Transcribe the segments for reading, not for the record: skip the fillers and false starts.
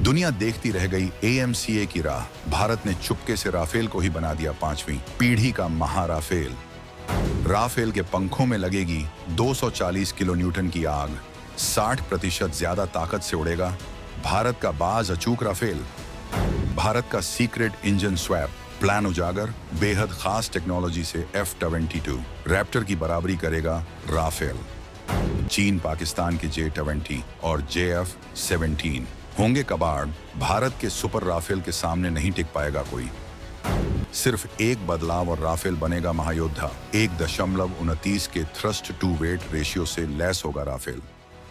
दुनिया देखती रह गई एएमसीए की राह। भारत ने चुपके से राफेल को ही बना दिया 5वीं पीढ़ी का महाराफेल। राफेल के पंखों में लगेगी 240 किलो न्यूटन की आग, 60% ज्यादा ताकत से उड़ेगा भारत का बाज अचूक राफेल। भारत का सीक्रेट इंजन स्वैप प्लान उजागर, बेहद खास टेक्नोलॉजी से F-22 रैप्टर की बराबरी करेगा राफेल। चीन पाकिस्तान के J-20 और JF-17 होंगे कबाड़, भारत के सुपर राफेल के सामने नहीं टिक पाएगा कोई। सिर्फ एक बदलाव और राफेल बनेगा महायोद्धा। 1.29 के थ्रस्ट टू वेट रेशियो से लैस होगा राफेल।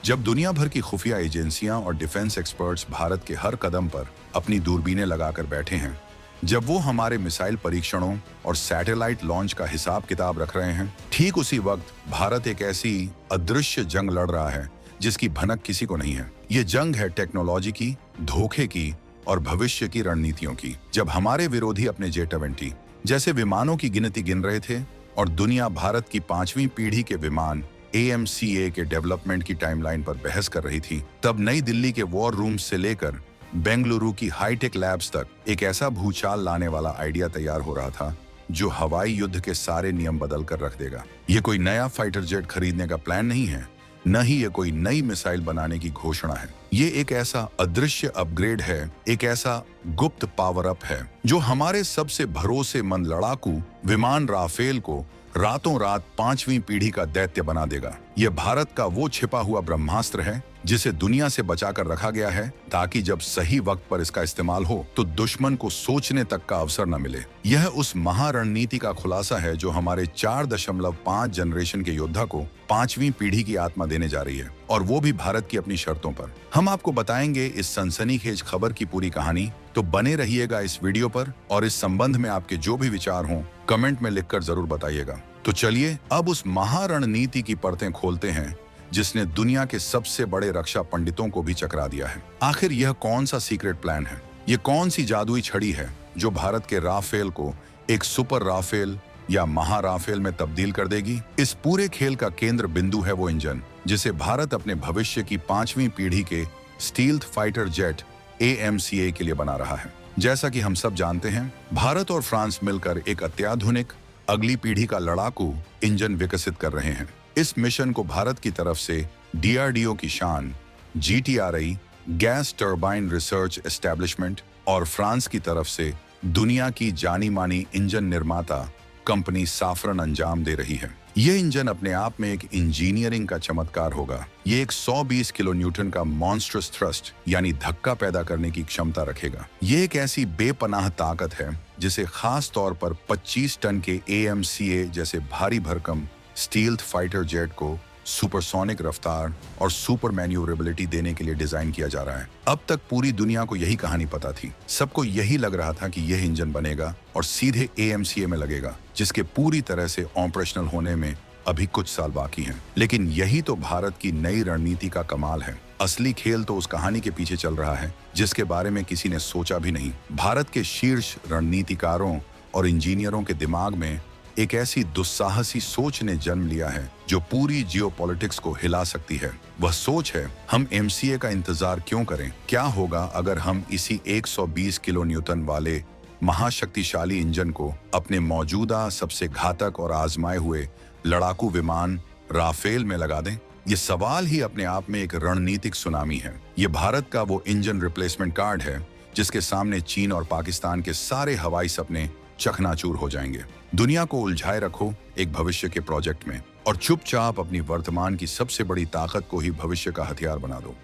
जब दुनिया भर की खुफिया एजेंसियां और डिफेंस एक्सपर्ट्स भारत के हर कदम पर अपनी दूरबीनें लगाकर बैठे हैं, जब वो हमारे मिसाइल परीक्षणों और सैटेलाइट लॉन्च का हिसाब किताब रख रहे हैं, ठीक उसी वक्त भारत एक ऐसी अदृश्य जंग लड़ रहा है जिसकी भनक किसी को नहीं है। ये जंग है टेक्नोलॉजी की, धोखे की और भविष्य की रणनीतियों की। जब हमारे विरोधी अपने J-20 जैसे विमानों की गिनती गिन रहे थे और दुनिया भारत की 5वीं पीढ़ी के विमान AMCA के डेवलपमेंट की टाइमलाइन पर बहस कर रही थी, तब नई दिल्ली के वॉर रूम से लेकर बेंगलुरु की हाईटेक लैब्स तक एक ऐसा भूचाल लाने वाला आइडिया तैयार हो रहा था जो हवाई युद्ध के सारे नियम बदल कर रख देगा। ये कोई नया फाइटर जेट खरीदने का प्लान नहीं है, न ही ये कोई नई मिसाइल बनाने की घोषणा है। ये एक ऐसा अदृश्य अपग्रेड है, एक ऐसा गुप्त पावर अप है जो हमारे सबसे भरोसेमंद लड़ाकू विमान राफेल को रातों रात 5वीं पीढ़ी का दैत्य बना देगा। यह भारत का वो छिपा हुआ ब्रह्मास्त्र है जिसे दुनिया से बचाकर रखा गया है ताकि जब सही वक्त पर इसका इस्तेमाल हो तो दुश्मन को सोचने तक का अवसर न मिले। यह उस महारणनीति का खुलासा है जो हमारे 4.5 जनरेशन के योद्धा को 5वीं पीढ़ी की आत्मा देने जा रही है, और वो भी भारत की अपनी शर्तों पर। हम आपको बताएंगे इस सनसनीखेज खबर की पूरी कहानी, तो बने रहिएगा इस वीडियो पर और इस संबंध में आपके जो भी विचार हों कमेंट में लिखकर जरूर बताइएगा। तो चलिए अब उस महारणनीति की परतें खोलते हैं जिसने दुनिया के सबसे बड़े रक्षा पंडितों को भी चकरा दिया है। आखिर यह कौन सा सीक्रेट प्लान है? ये कौन सी जादुई छड़ी है जो भारत के राफेल को एक सुपर राफेल या महाराफेल में तब्दील कर देगी? इस पूरे खेल का केंद्र बिंदु है वो इंजन जिसे भारत अपने भविष्य की 5वीं पीढ़ी के स्टील्थ फाइटर जेट AMCA के लिए बना रहा है। जैसा कि हम सब जानते हैं, भारत और फ्रांस मिलकर एक अत्याधुनिक अगली पीढ़ी का लड़ाकू इंजन विकसित कर रहे हैं। इस मिशन को भारत की तरफ से DRDO की शान GTRI gas turbine research establishment और फ्रांस की तरफ से दुनिया की जानी मानी इंजन निर्माता कंपनी साफरन अंजाम दे रही है। यह इंजन अपने आप में एक इंजीनियरिंग का चमत्कार होगा। ये एक 120 किलो न्यूटन का मॉन्स्ट्रस थ्रस्ट यानी धक्का पैदा करने की क्षमता रखेगा। ये एक ऐसी बेपनाह ताकत है जिसे खास तौर पर 25 टन के AMCA जैसे भारी भरकम स्टील्थ फाइटर जेट को सुपरसोनिक रफ्तार और सुपर मैन्यूवरेबिलिटी देने के लिए डिजाइन किया जा रहा है। अब तक पूरी दुनिया को यही कहानी पता थी। सबको यही लग रहा था कि यह इंजन बनेगा और सीधे AMCA में लगेगा, जिसके पूरी तरह से ऑपरेशनल होने में अभी कुछ साल बाकी हैं। लेकिन यही तो भारत की नई रणनीति का कमाल है। असली खेल तो उस कहानी के पीछे चल रहा है जिसके बारे में किसी ने सोचा भी नहीं। भारत के शीर्ष रणनीतिकारों और इंजीनियरों के दिमाग में एक ऐसी दुस्साहसी सोच ने जन्म लिया है जो पूरी जियोपॉलिटिक्स को हिला सकती है। वह सोच है, हम MCA का इंतजार क्यों करें? क्या होगा अगर हम इसी 120 किलो न्यूटन वाले महाशक्तिशाली इंजन को अपने मौजूदा सबसे घातक और आजमाए हुए लड़ाकू विमान राफेल में लगा दें? ये सवाल ही अपने आप में एक रणनीतिक सुनामी है। ये भारत का वो इंजन रिप्लेसमेंट कार्ड है जिसके सामने चीन और पाकिस्तान के सारे हवाई सपने चकनाचूर हो जाएंगे। दुनिया को उलझाए रखो एक भविष्य के प्रोजेक्ट में और चुपचाप अपनी वर्तमान की सबसे बड़ी ताकत को ही भविष्य का हथियार बना दो।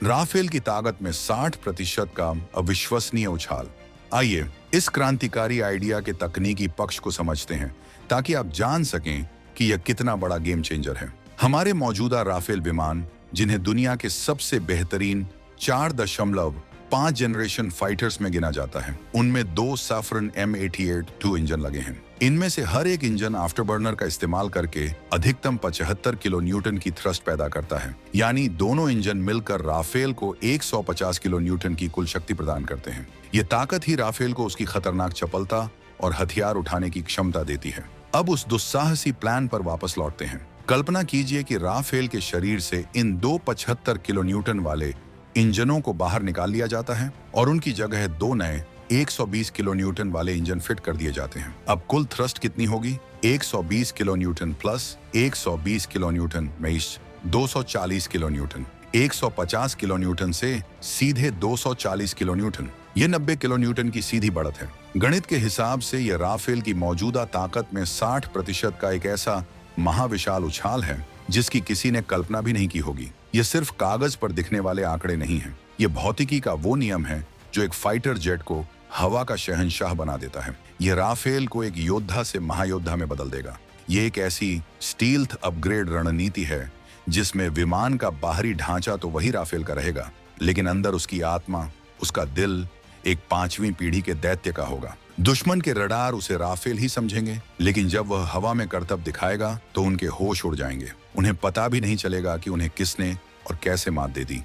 राफेल की ताकत में 60% का अविश्वसनीय उछाल। आइए इस क्रांतिकारी आइडिया के तकनीकी पक्ष को समझते हैं ताकि आप जान सकें कि यह कितना बड़ा गेम चेंजर है। हमारे मौजूदा राफेल विमान, जिन्हें दुनिया के सबसे बेहतरीन 4.5 जनरेशन फाइटर्स में गिना जाता है, उनमें 2 साफरन M88-2 इंजन लगे हैं। इनमें से हर एक इंजन आफ्टरबर्नर का इस्तेमाल करके अधिकतम 75 किलो न्यूटन की थ्रस्ट पैदा करता है। यानी दोनों इंजन मिलकर राफेल को 150 किलो न्यूटन की कुल शक्ति प्रदान करते हैं। ये ताकत ही राफेल को उसकी खतरनाक चपलता और हथियार उठाने की क्षमता देती है। अब उस दुस्साहसी प्लान पर वापस लौटते हैं। कल्पना कीजिए कि राफेल के शरीर से इन 2 75 किलो न्यूटन वाले इंजनों को बाहर निकाल लिया जाता है और उनकी जगह दो नए 120 किलो न्यूटन वाले इंजन फिट कर दिए जाते हैं। अब कुल थ्रस्ट कितनी होगी? 120 kilo Newton plus 120 kilo Newton में 240 किलो न्यूटन। 150 किलो न्यूटन से सीधे 240 किलो न्यूटन। ये 90 किलो न्यूटन की सीधी बढ़त है। गणित के हिसाब से यह राफेल की मौजूदा ताकत में 60% का एक ऐसा महाविशाल उछाल है जिसकी किसी ने कल्पना भी नहीं की होगी। यह सिर्फ कागज पर दिखने वाले आंकड़े नहीं हैं। यह भौतिकी का वो नियम है जो एक फाइटर जेट को हवा का शहंशाह बना देता है। यह राफेल को एक योद्धा से महायोद्धा में बदल देगा। यह एक ऐसी स्टील्थ अपग्रेड रणनीति है जिसमें विमान का बाहरी ढांचा तो वही राफेल का रहेगा, लेकिन अंदर उसकी आत्मा, उसका दिल एक 5वीं पीढ़ी के दैत्य का होगा। दुश्मन के रडार उसे राफेल ही समझेंगे, लेकिन जब वह हवा में करतब दिखाएगा तो उनके होश उड़ जाएंगे। उन्हें पता भी नहीं चलेगा कि उन्हें किसने और कैसे मात दे दी।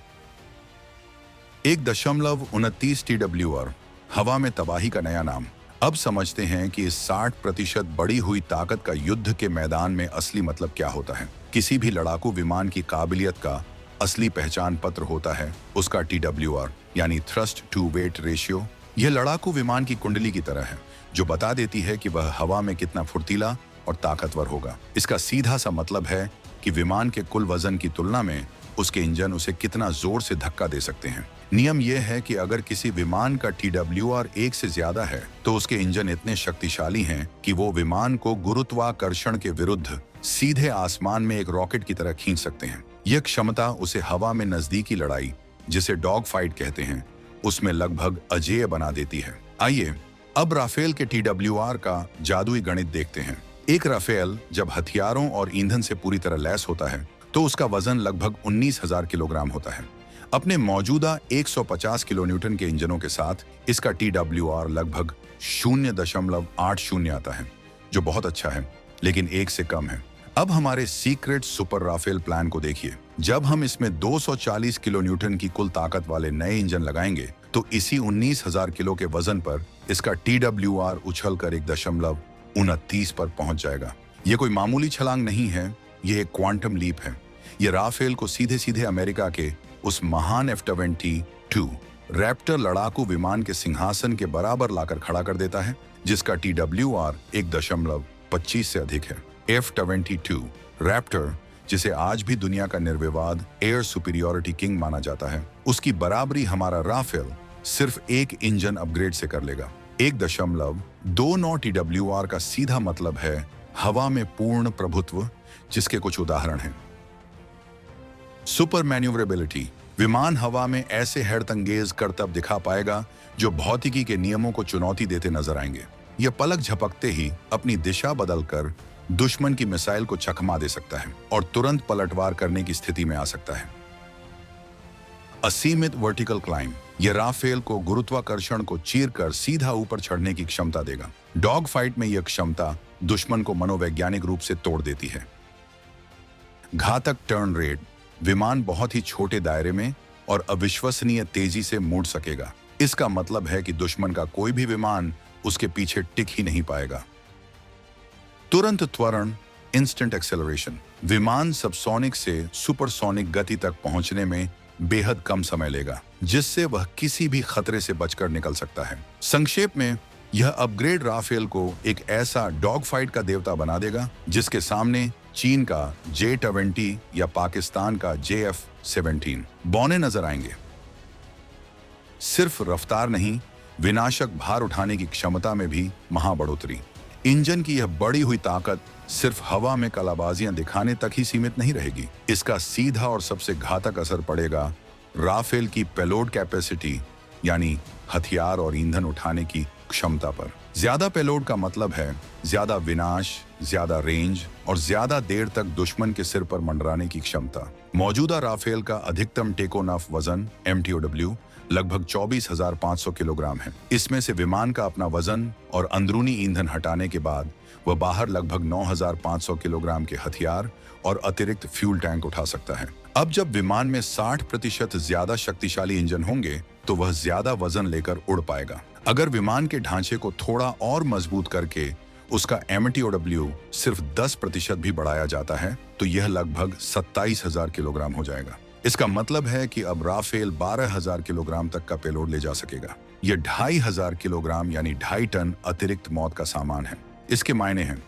1.29 TWR हवा में तबाही का नया नाम। अब समझते हैं कि इस 60% बढ़ी हुई ताकत का युद्ध के मैदान में असली मतलब क्या होता है। किसी भी लड़ाकू विमान की काबिलियत का असली पहचान पत्र होता है उसका TWR यानी थ्रस्ट टू वेट रेशियो। यह लड़ाकू विमान की कुंडली की तरह है जो बता देती है कि वह हवा में कितना फुर्तीला और ताकतवर होगा। इसका सीधा सा मतलब है कि विमान के कुल वजन की तुलना में उसके इंजन उसे कितना जोर से धक्का दे सकते हैं। नियम यह है कि अगर किसी विमान का TWR 1 से ज्यादा है तो उसके इंजन इतने शक्तिशाली हैं कि वो विमान को गुरुत्वाकर्षण के विरुद्ध सीधे आसमान में एक रॉकेट की तरह खींच सकते हैं। यह क्षमता उसे हवा में नजदीकी लड़ाई, जिसे डॉग फाइट कहते हैं, उसमें लगभग अजेय बना देती है। आइए अब राफेल के TWR का जादुई गणित देखते हैं। एक राफेल जब हथियारों और ईंधन से पूरी तरह लैस होता है तो उसका वजन लगभग 19,000 किलोग्राम होता है। अपने मौजूदा 150 किलो न्यूटन के इंजनों के साथ इसका TWR लगभग 0.80 आता है, जो बहुत अच्छा है, लेकिन 1 से कम है। अब हमारे सीक्रेट सुपर राफेल प्लान को देखिए। जब हम इसमें 240 किलो न्यूटन की कुल ताकत वाले नए इंजन लगाएंगे तो इसी 19,000 किलो के वजन पर इसका TWR उछलकर 1.29 पर पहुंच जाएगा। यह कोई मामूली छलांग नहीं है, यह एक क्वांटम लीप है। यह राफेल को सीधे सीधे अमेरिका के उस महान F-22 रैप्टर लड़ाकू विमान के सिंहासन के बराबर लाकर खड़ा कर देता है, जिसका TWR 1.25 से अधिक है। F-22 रैप्टर, जिसे आज भी दुनिया का निर्विवाद एयर सुपीरियोरिटी किंग माना जाता है, उसकी बराबरी हमारा राफेल सिर्फ एक इंजन अपग्रेड से कर लेगा। 1.29 TWR का सीधा मतलब है हवा में पूर्ण प्रभुत्व, जिसके कुछ उदाहरण हैं। सुपर मैन्यूवरेबिलिटी, विमान हवा में ऐसे हैरतअंगेज करतब दिखा पाएगा जो भौतिकी के नियमों को चुनौती देते नजर आएंगे। यह पलक झपकते ही अपनी दिशा बदलकर दुश्मन की मिसाइल को चकमा दे सकता है और तुरंत पलटवार करने की स्थिति में आ सकता है। असीमित वर्टिकल क्लाइंब, यह राफेल को गुरुत्वाकर्षण को चीरकर सीधा ऊपर चढ़ने की क्षमता देगा। डॉग फाइट में यह क्षमता दुश्मन को मनोवैज्ञानिक रूप से तोड़ देती है। घातक टर्न रेट, विमान बहुत ही छोटे दायरे में और अविश्वसनीय तेजी से मुड़ सकेगा। इसका मतलब है कि दुश्मन का कोई भी विमान उसके पीछे टिक ही नहीं पाएगा। तुरंत त्वरण, इंस्टेंट एक्सेलरेशन, विमान सबसोनिक से सुपरसोनिक गति तक पहुंचने में बेहद कम समय लेगा, जिससे वह किसी भी खतरे से बचकर निकल सकता है। संक्षेप में, यह अपग्रेड राफेल को एक ऐसा डॉग फाइट का देवता बना देगा जिसके सामने चीन का J-20 या पाकिस्तान का JF-17 बौने नजर आएंगे। सिर्फ रफ्तार नहीं, विनाशक भार उठाने की क्षमता में भी महाबढ़ोतरी। इंजन की यह बढ़ी हुई ताकत सिर्फ हवा में कलाबाजियां दिखाने तक ही सीमित नहीं रहेगी। इसका सीधा और सबसे घातक असर पड़ेगा राफेल की पेलोड कैपेसिटी, यानी हथियार और ईंधन उठाने की क्षमता पर। ज्यादा पेलोड का मतलब है ज्यादा विनाश, ज्यादा रेंज और ज्यादा देर तक दुश्मन के सिर पर मंडराने की क्षमता। मौजूदा राफेल का अधिकतम टेक ऑफ वजन MTOW लगभग 24,500 किलोग्राम है। इसमें से विमान का अपना वजन और अंदरूनी ईंधन हटाने के बाद वह बाहर लगभग 9,500 किलोग्राम के हथियार और अतिरिक्त फ्यूल टैंक उठा सकता है। अब जब विमान में 60% ज्यादा शक्तिशाली इंजन होंगे तो वह ज्यादा वजन लेकर उड़ पाएगा। अगर विमान के ढांचे को थोड़ा और मजबूत करके उसका MTOW सिर्फ 10% भी बढ़ाया जाता है तो यह लगभग 27,000 किलोग्राम हो जाएगा। इसका मतलब है कि अब राफेल 12,000 किलोग्राम तक का पेलोड ले जा सकेगा। यह 2,500 किलोग्राम यानी 2.5 टन अतिरिक्त मौत का सामान है। इसके मायने हैं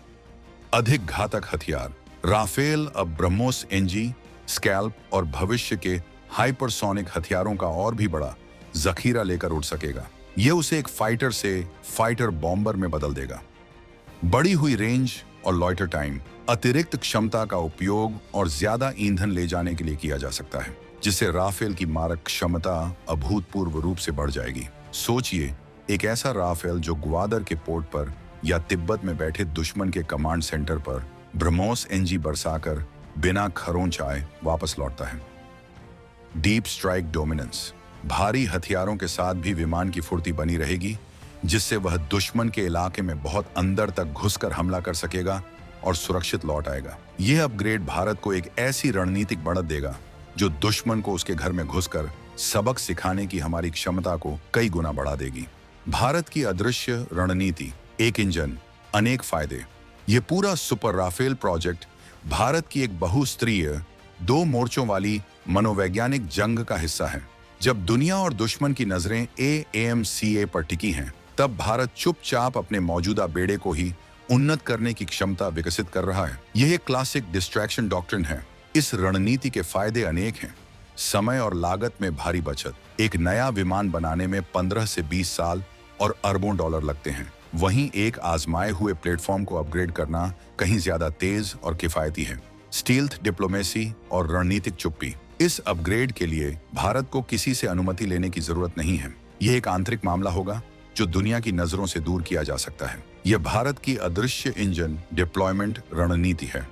अधिक घातक हथियार। राफेल अब ब्रह्मोस एनजी, स्कैल्प और भविष्य के हाइपरसोनिक हथियारों का और भी बड़ा जखीरा लेकर उड़ सकेगा। यह उसे एक फाइटर से फाइटर बॉम्बर में बदल देगा। बढ़ी हुई रेंज और लॉइटर टाइम, अतिरिक्त क्षमता का उपयोग और ज्यादा ईंधन ले जाने के लिए किया जा सकता है, जिससे राफेल की मारक क्षमता अभूतपूर्व रूप से बढ़ जाएगी। सोचिए, एक ऐसा राफेल जो ग्वादर के पोर्ट पर या तिब्बत में बैठे दुश्मन के कमांड सेंटर पर ब्रह्मोस एनजी बरसाकर बिना खरोंचाए वापस लौटता है। डीप स्ट्राइक डोमिनेंस, भारी हथियारों के साथ भी विमान की फुर्ती बनी रहेगी, जिससे वह दुश्मन के इलाके में बहुत अंदर तक घुसकर हमला कर सकेगा और सुरक्षित लौट आएगा। यह अपग्रेड भारत को एक ऐसी रणनीतिक बढ़त देगा जो दुश्मन को उसके घर में घुसकर सबक सिखाने की हमारी क्षमता को कई गुना बढ़ा देगी। भारत की अदृश्य रणनीति, एक इंजन, अनेक फायदे। यह पूरा सुपर राफेल प्रोजेक्ट भारत की एक बहुस्तरीय, 2 मोर्चों वाली मनोवैज्ञानिक जंग का हिस्सा है। जब दुनिया और दुश्मन की नजरें AMCA पर टिकी हैं, तब भारत चुपचाप अपने मौजूदा बेड़े को ही उन्नत करने की क्षमता विकसित कर रहा है। यह एक क्लासिक डिस्ट्रैक्शन डॉक्ट्रिन है। इस रणनीति के फायदे अनेक हैं। समय और लागत में भारी बचत। एक नया विमान बनाने में 15 से 20 साल और अरबों डॉलर लगते हैं। वहीं एक आजमाए हुए प्लेटफॉर्म को अपग्रेड करना कहीं ज्यादा तेज और किफायती है। स्टील्थ डिप्लोमेसी और रणनीतिक चुप्पी। इस अपग्रेड के लिए भारत को किसी से अनुमति लेने की जरूरत नहीं है। यह एक आंतरिक मामला होगा जो दुनिया की नजरों से दूर किया जा सकता है। यह भारत की अदृश्य इंजन डिप्लॉयमेंट रणनीति है।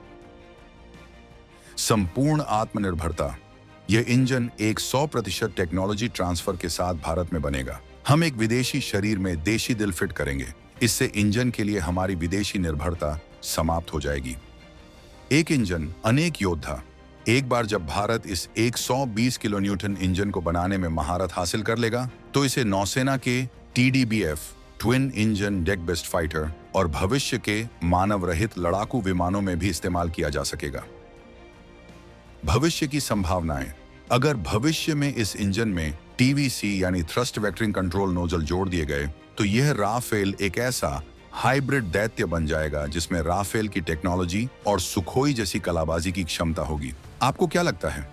संपूर्ण आत्मनिर्भरता। यह इंजन एक 100% टेक्नोलॉजी ट्रांसफर के साथ भारत में बनेगा। हम एक विदेशी शरीर में देशी दिल फिट करेंगे। इससे इंजन के लिए हमारी विदेशी निर्भरता समाप्त हो जाएगी। एक इंजन, अनेक योद्धा। एक बार जब भारत इस 120 किलो न्यूटन इंजन को बनाने में महारत हासिल कर लेगा, तो इसे नौसेना के TDBF twin engine deck based fighter और भविष्य के मानव रहित लड़ाकू विमानों में भी इस्तेमाल किया जा सकेगा। भविष्य की संभावनाएं। अगर भविष्य में इस इंजन में TVC यानी थ्रस्ट वेक्टरिंग कंट्रोल नोजल जोड़ दिए गए, तो यह राफेल एक ऐसा हाइब्रिड दैत्य बन जाएगा जिसमें राफेल की टेक्नोलॉजी और सुखोई जैसी कलाबाजी की क्षमता होगी। आपको क्या लगता है,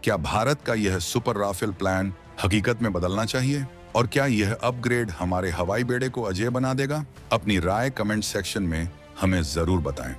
क्या भारत का यह सुपर राफेल प्लान हकीकत में बदलना चाहिए? और क्या यह अपग्रेड हमारे हवाई बेड़े को अजेय बना देगा? अपनी राय कमेंट सेक्शन में हमें जरूर बताएं।